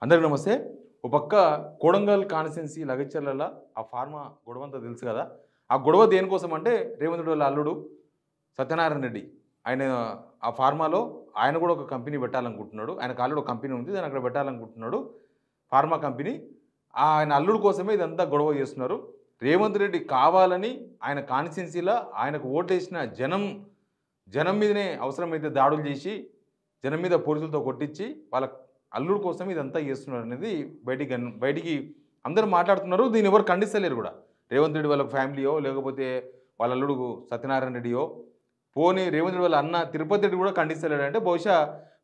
అందరికీ నమస్తే. ఒక పక్క కొడంగల్ కాన్స్టిట్యున్సీ లగచర్ల ఆ ఫార్మా గొడవ అంతా తెలుసు కదా. ఆ గొడవ దేనికోసం అంటే రేవంత్ రెడ్డి వాళ్ళ అల్లుడు సత్యనారాయణ రెడ్డి ఆయన ఆ ఫార్మాలో ఆయన కూడా ఒక కంపెనీ పెట్టాలనుకుంటున్నాడు. ఆయనకు ఆల్రెడీ ఒక కంపెనీ ఉంది, దాన్ని అక్కడ పెట్టాలనుకుంటున్నాడు ఫార్మా కంపెనీ. ఆయన అల్లుడు కోసమే ఇదంతా గొడవ చేస్తున్నారు. రేవంత్ రెడ్డి కావాలని ఆయన కాన్స్టిట్యున్సీలో ఆయనకు ఓటేసిన జనం మీదనే అవసరమైతే దాడులు చేసి జనం మీద పోలీసులతో కొట్టించి వాళ్ళ అల్లుడు కోసం ఇదంతా చేస్తున్నారు అనేది బయటికి అందరూ మాట్లాడుతున్నారు. దీన్ని ఎవరు ఖండిస్తలేరు కూడా. రేవంత్ రెడ్డి వాళ్ళ ఫ్యామిలీయో లేకపోతే వాళ్ళ అల్లుడు సత్యనారాయణ రెడ్డియో పోనీ రేవంత్ రెడ్డి వాళ్ళ అన్న తిరుపతి రెడ్డి కూడా ఖండిస్తలేడు. అంటే బహుశా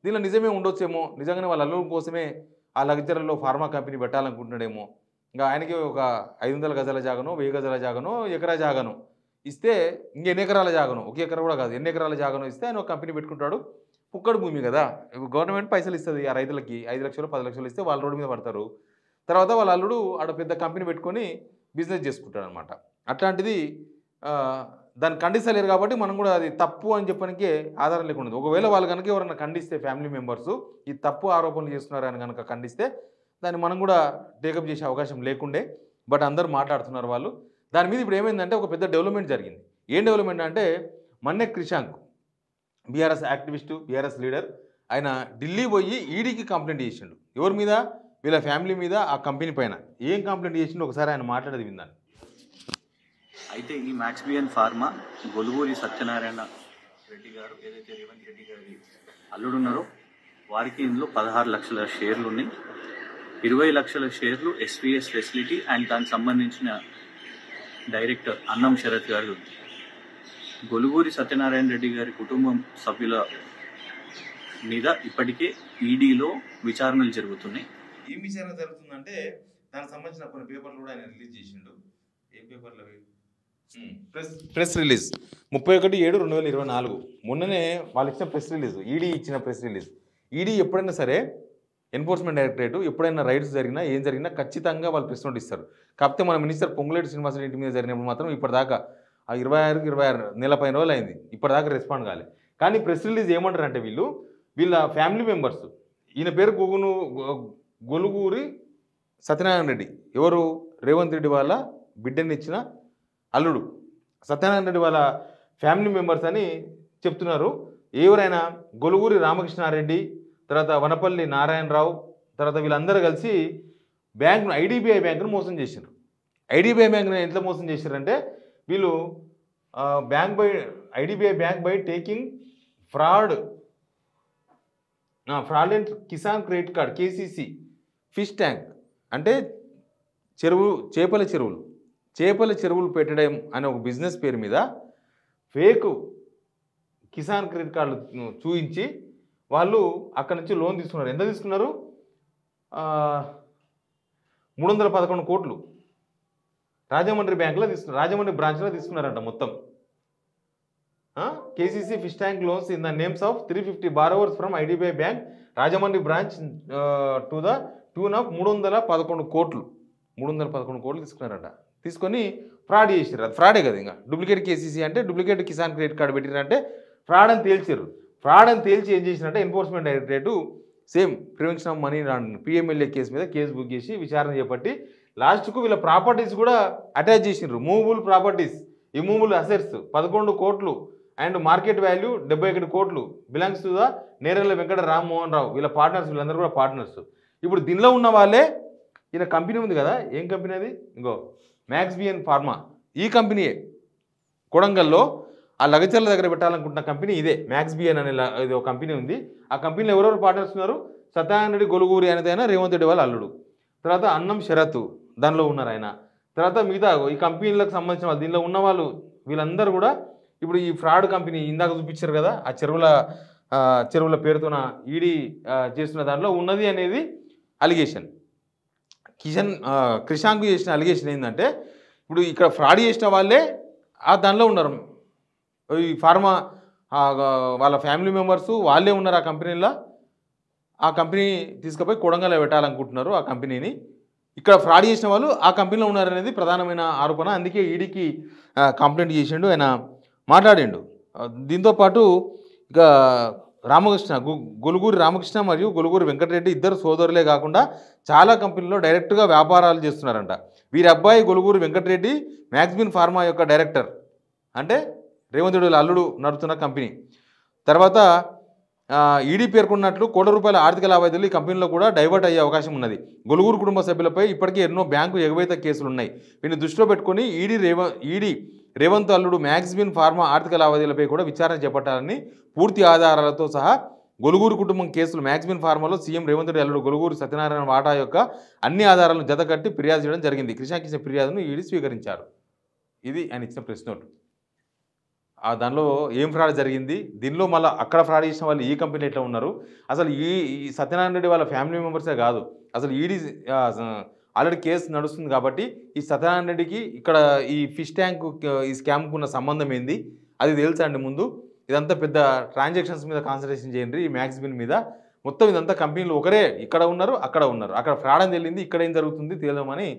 దీనిలో నిజమే ఉండొచ్చేమో, నిజంగానే వాళ్ళ అల్లుడు కోసమే ఆ లగచర్లలో ఫార్మా కంపెనీ పెట్టాలనుకుంటున్నాడేమో. ఇంకా ఆయనకి ఒక 500 గజాల జాగనో 1000 గజాల జాగనో ఎకరా జాగనో ఇస్తే ఎన్ని ఎకరాల జాగనో, ఒక ఎకరా కూడా కాదు ఎన్ని ఎకరాల జాగనో ఇస్తే ఆయన ఒక కంపెనీ పెట్టుకుంటాడు. పుక్కడు భూమి కదా, గవర్నమెంట్ పైసలు ఇస్తుంది ఆ రైతులకి 5 లక్షలు 10 లక్షలు ఇస్తే వాళ్ళ రోడ్డు మీద పడతారు. తర్వాత వాళ్ళ అల్లుడు ఆడ పెద్ద కంపెనీ పెట్టుకొని బిజినెస్ చేసుకుంటాడు అనమాట. అట్లాంటిది దాన్ని ఖండిస్తలేరు కాబట్టి మనం కూడా అది తప్పు అని చెప్పడానికే ఆధారం లేకుండా. ఒకవేళ వాళ్ళు కనుక ఎవరైనా ఖండిస్తే ఫ్యామిలీ మెంబర్స్ ఈ తప్పు ఆరోపణలు చేస్తున్నారని కనుక ఖండిస్తే దాన్ని మనం కూడా టేకప్ చేసే అవకాశం లేకుండే. బట్ అందరూ మాట్లాడుతున్నారు వాళ్ళు. దాని మీద ఇప్పుడు ఏమైందంటే ఒక పెద్ద డెవలప్మెంట్ జరిగింది. ఏం డెవలప్మెంట్ అంటే మన్నే క్రిషాంక్ బీఆర్ఎస్ యాక్టివిస్టు, బీఆర్ఎస్ లీడర్, ఆయన ఢిల్లీ పోయి ఈడీకి కంప్లైంట్ చేసిండు. ఎవరి మీద? వీళ్ళ ఫ్యామిలీ మీద, ఆ కంపెనీ పైన. ఏం కంప్లైంట్ చేసిండు ఒకసారి ఆయన మాట్లాడేది విందాను. అయితే ఈ మ్యాక్స్బియన్ ఫార్మా గొలుగూరి సత్యనారాయణ రెడ్డి గారు ఏదైతే రేవంత్ రెడ్డి గారి అల్లుడు ఉన్నారో వారికి ఇందులో 16 లక్షల షేర్లు ఉన్నాయి. 20 లక్షల షేర్లు ఎస్వీఎస్ ఫెసిలిటీ అండ్ దానికి సంబంధించిన డైరెక్టర్ అన్నం శరత్ గారు ఉంది. గొలుగూరి సత్యనారాయణ రెడ్డి గారి కుటుంబం సభ్యుల మీద ఇప్పటికే ఈడీలో విచారణలు జరుగుతున్నాయి. ఏం విచారణ జరుగుతుందంటే దానికి సంబంధించిన కొన్ని పేపర్లు కూడా ఆయన రిలీజ్ చేసిండు. ఏం పేపర్లు అవి? ప్రెస్ రిలీజ్ 31/7/2024 మొన్ననే వాళ్ళు ఇచ్చిన ప్రెస్ రిలీజ్, ఈడీ ఇచ్చిన ప్రెస్ రిలీజ్. ఈడీ ఎప్పుడైనా సరే ఎన్ఫోర్స్మెంట్ డైరెక్టరేట్ ఎప్పుడైనా రైడ్స్ జరిగినా ఏం జరిగినా ఖచ్చితంగా వాళ్ళు ప్రెస్ నోట్ ఇస్తారు. కాకపోతే మన మినిస్టర్ పొంగులేటి శ్రీనివాసరెడ్డి ఇంటి మీద జరిగినప్పుడు మాత్రం ఇప్పటిదాకా 26 నెల పైన రోజులు అయింది, ఇప్పటిదాకా రెస్పాండ్ కాలేదు. కానీ ప్రెస్ రిలీజ్ ఏమంటారు అంటే వీళ్ళ ఫ్యామిలీ మెంబర్స్, ఈయన పేరు గొలుగూరి సత్యనారాయణ రెడ్డి, ఎవరు? రేవంత్ రెడ్డి వాళ్ళ బిడ్డని ఇచ్చిన అల్లుడు సత్యనారాయణ రెడ్డి వాళ్ళ ఫ్యామిలీ మెంబర్స్ అని చెప్తున్నారు. ఎవరైనా గొలుగూరి రామకృష్ణారెడ్డి, తర్వాత వనపల్లి నారాయణరావు, తర్వాత వీళ్ళందరూ కలిసి బ్యాంకును ఐడిబిఐ బ్యాంకును మోసం చేశారు. ఐడిబిఐ బ్యాంకును ఎంత మోసం చేశారంటే వీళ్ళు IDBI bank by taking fraudulent Kisan credit card KCC fish tank అంటే చేపల చెరువులు పెట్టడం అనే ఒక బిజినెస్ పేరు మీద ఫేక్ కిసాన్ క్రెడిట్ కార్డులు చూపించి వాళ్ళు అక్కడి నుంచి లోన్ తీసుకున్నారు. ఎంత తీసుకున్నారు? 311 కోట్లు రాజమండ్రి బ్యాంకులో రాజమండ్రి బ్రాంచ్లో తీసుకున్నారంట మొత్తం. KCC fish tank loans in the names of 350 borrowers from IDBI bank Rajahmundry branch to the tune of 311 కోట్లు. 311 కోట్లు తీసుకున్నారట. తీసుకొని ఫ్రాడ్ చేసారు. అది ఫ్రాడే కదా. ఇంకా డూప్లికేట్ కేసీసీ అంటే డూప్లికేట్ కిసాన్ క్రెడిట్ కార్డు పెట్టారంటే ఫ్రాడ్ అని తేల్చారు. ఫ్రాడ్ అని తేల్చి ఏం చేసినట్టే enforcement directorate same prevention of money PMLA case మీద కేసు బుక్ చేసి విచారణ చేపట్టి లాస్ట్కు వీళ్ళ ప్రాపర్టీస్ కూడా అటాచ్ చేసినారు. మూవబుల్ ప్రాపర్టీస్, ఇమూవబుల్ అసెట్స్ 11 కోట్లు అండ్ మార్కెట్ వాల్యూ 71 కోట్లు belongs to the Nerella Venkata Rammohan Rao. వీళ్ళ పార్ట్నర్స్, వీళ్ళందరూ కూడా పార్ట్నర్స్. ఇప్పుడు దీనిలో ఉన్న వాళ్ళే ఈయన కంపెనీ ఉంది కదా, ఏం కంపెనీ అది? ఇంకో మ్యాక్స్బియన్ ఫార్మా. ఈ కంపెనీయే కొడంగల్లో ఆ లగచర్ల దగ్గర పెట్టాలనుకుంటున్న కంపెనీ ఇదే మ్యాక్స్బియన్ అనే ఇది ఒక కంపెనీ ఉంది. ఆ కంపెనీలో ఎవరెవరు పార్ట్నర్స్ ఉన్నారు? సత్యనారాయణ రెడ్డి గొలుగూరి అనేదైనా రేవంత్ రెడ్డి వాళ్ళ అల్లుడు, తర్వాత అన్నం శరత్ దానిలో ఉన్నారు ఆయన, తర్వాత మిగతా ఈ కంపెనీలకు సంబంధించిన వాళ్ళు దీనిలో ఉన్న వాళ్ళు వీళ్ళందరూ కూడా ఇప్పుడు ఈ ఫ్రాడ్ కంపెనీ ఇందాక చూపించారు కదా ఆ చెరువుల పేరుతోన ఈడీ చేస్తున్న దాంట్లో ఉన్నది అనేది అలిగేషన్. క్రిషాంక్ చేసిన అలిగేషన్ ఏంటంటే ఇప్పుడు ఇక్కడ ఫ్రాడ్ చేసిన వాళ్ళే దానిలో ఉన్నారు. ఈ ఫార్మా వాళ్ళ ఫ్యామిలీ మెంబర్స్ వాళ్ళే ఉన్నారు ఆ కంపెనీలో. ఆ కంపెనీ తీసుకుపోయి కొడంగల్లో పెట్టాలనుకుంటున్నారు. ఆ కంపెనీని ఇక్కడ ఫ్రాడ్ చేసిన వాళ్ళు ఆ కంపెనీలో ఉన్నారనేది ప్రధానమైన ఆరోపణ. అందుకే ఈడీకి కంప్లైంట్ చేసిండు, ఆయన మాట్లాడిండు. దీంతోపాటు ఇక రామకృష్ణ గొలుగూరి రామకృష్ణ మరియు గొలుగూరి వెంకటరెడ్డి ఇద్దరు సోదరులే కాకుండా చాలా కంపెనీల్లో డైరెక్ట్గా వ్యాపారాలు చేస్తున్నారంట. వీరి అబ్బాయి గొలుగూరి వెంకటరెడ్డి మ్యాక్స్బిన్ ఫార్మా యొక్క డైరెక్టర్, అంటే రేవంత్ రెడ్డి వాళ్ళ అల్లుడు నడుపుతున్న కంపెనీ. తర్వాత ఈడీ పేర్కొన్నట్లు కోట్ల రూపాయల ఆర్థిక లావాదేవీలు ఈ కంపెనీలో కూడా డైవర్ట్ అయ్యే అవకాశం ఉన్నది. గొలుగూరు కుటుంబ సభ్యులపై ఇప్పటికే ఎన్నో బ్యాంకు ఎగవేత కేసులు ఉన్నాయి. వీటిని దృష్టిలో పెట్టుకుని ఈడీ రేవంత్ అల్లుడు మ్యాక్స్బిన్ ఫార్మా ఆర్థిక లావాదేవీలపై కూడా విచారణ చేపట్టాలని పూర్తి ఆధారాలతో సహా గొలుగూరు కుటుంబం కేసులు మ్యాక్స్బిన్ ఫార్మాలో సీఎం రేవంత్ రెడ్డి అల్లుడు గొలుగూరు సత్యనారాయణ వాటా యొక్క అన్ని ఆధారాలను జతకట్టి ఫిర్యాదు చేయడం జరిగింది. కృష్ణాకి ఇచ్చిన ఫిర్యాదును ఈడీ స్వీకరించారు. ఇది ఆయన ఇచ్చిన ప్రెస్ నోట్. దానిలో ఏం ఫ్రాడ్ జరిగింది, దీనిలో మళ్ళీ అక్కడ ఫ్రాడ్ చేసిన వాళ్ళు ఈ కంపెనీ ఎట్లా ఉన్నారు, అసలు ఈ సత్యనారాయణ రెడ్డి వాళ్ళ ఫ్యామిలీ మెంబర్సే కాదు, అసలు ఈడీ ఆల్రెడీ కేసు నడుస్తుంది కాబట్టి ఈ సత్యనారాయణ రెడ్డికి ఇక్కడ ఈ ఫిష్ ట్యాంక్ ఈ స్కామ్కు ఉన్న సంబంధం ఏంది అది తెలుసండి. ముందు ఇదంతా పెద్ద ట్రాన్సాక్షన్స్ మీద కాన్సన్ట్రేషన్ చేయండి, ఈ మ్యాక్స్బిన్ మీద. మొత్తం ఇదంతా కంపెనీలు ఒకరే ఇక్కడ ఉన్నారు, అక్కడ ఉన్నారు, అక్కడ ఫ్రాడ్ అని తెలియంది, ఇక్కడ ఏం జరుగుతుంది తెలియమని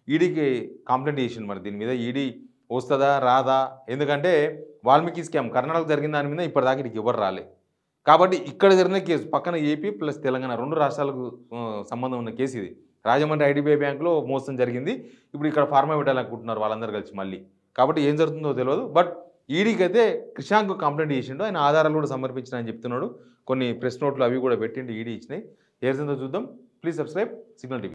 ఈడీకి కంప్లైంట్ చేసింది. మరి దీని మీద ఈడీ వస్తుందా రాదా, ఎందుకంటే వాల్మీకి స్కామ్ కర్ణాటక జరిగిన దాని మీద ఇప్పటిదాకా ఇక్కడికి ఎవరు రాలే. కాబట్టి ఇక్కడ జరిగిన కేసు పక్కన ఏపీ ప్లస్ తెలంగాణ 2 రాష్ట్రాలకు సంబంధం ఉన్న కేసు ఇది. రాజమండ్రి ఐడిబిఐ బ్యాంకులో మోసం జరిగింది, ఇప్పుడు ఇక్కడ ఫార్మా పెట్టాలనుకుంటున్నారు వాళ్ళందరూ కలిసి మళ్ళీ. కాబట్టి ఏం జరుగుతుందో తెలియదు. బట్ ఈడీకి అయితే కృషాంక్ కంప్లైంట్ చేసిండు, ఆయన ఆధారాలు కూడా సమర్పించిన అని చెప్తున్నాడు. కొన్ని ప్రెస్ నోట్లు అవి కూడా పెట్టిండు ఈడీ ఇచ్చినాయి. ఏదో చూద్దాం. Please subscribe signal TV.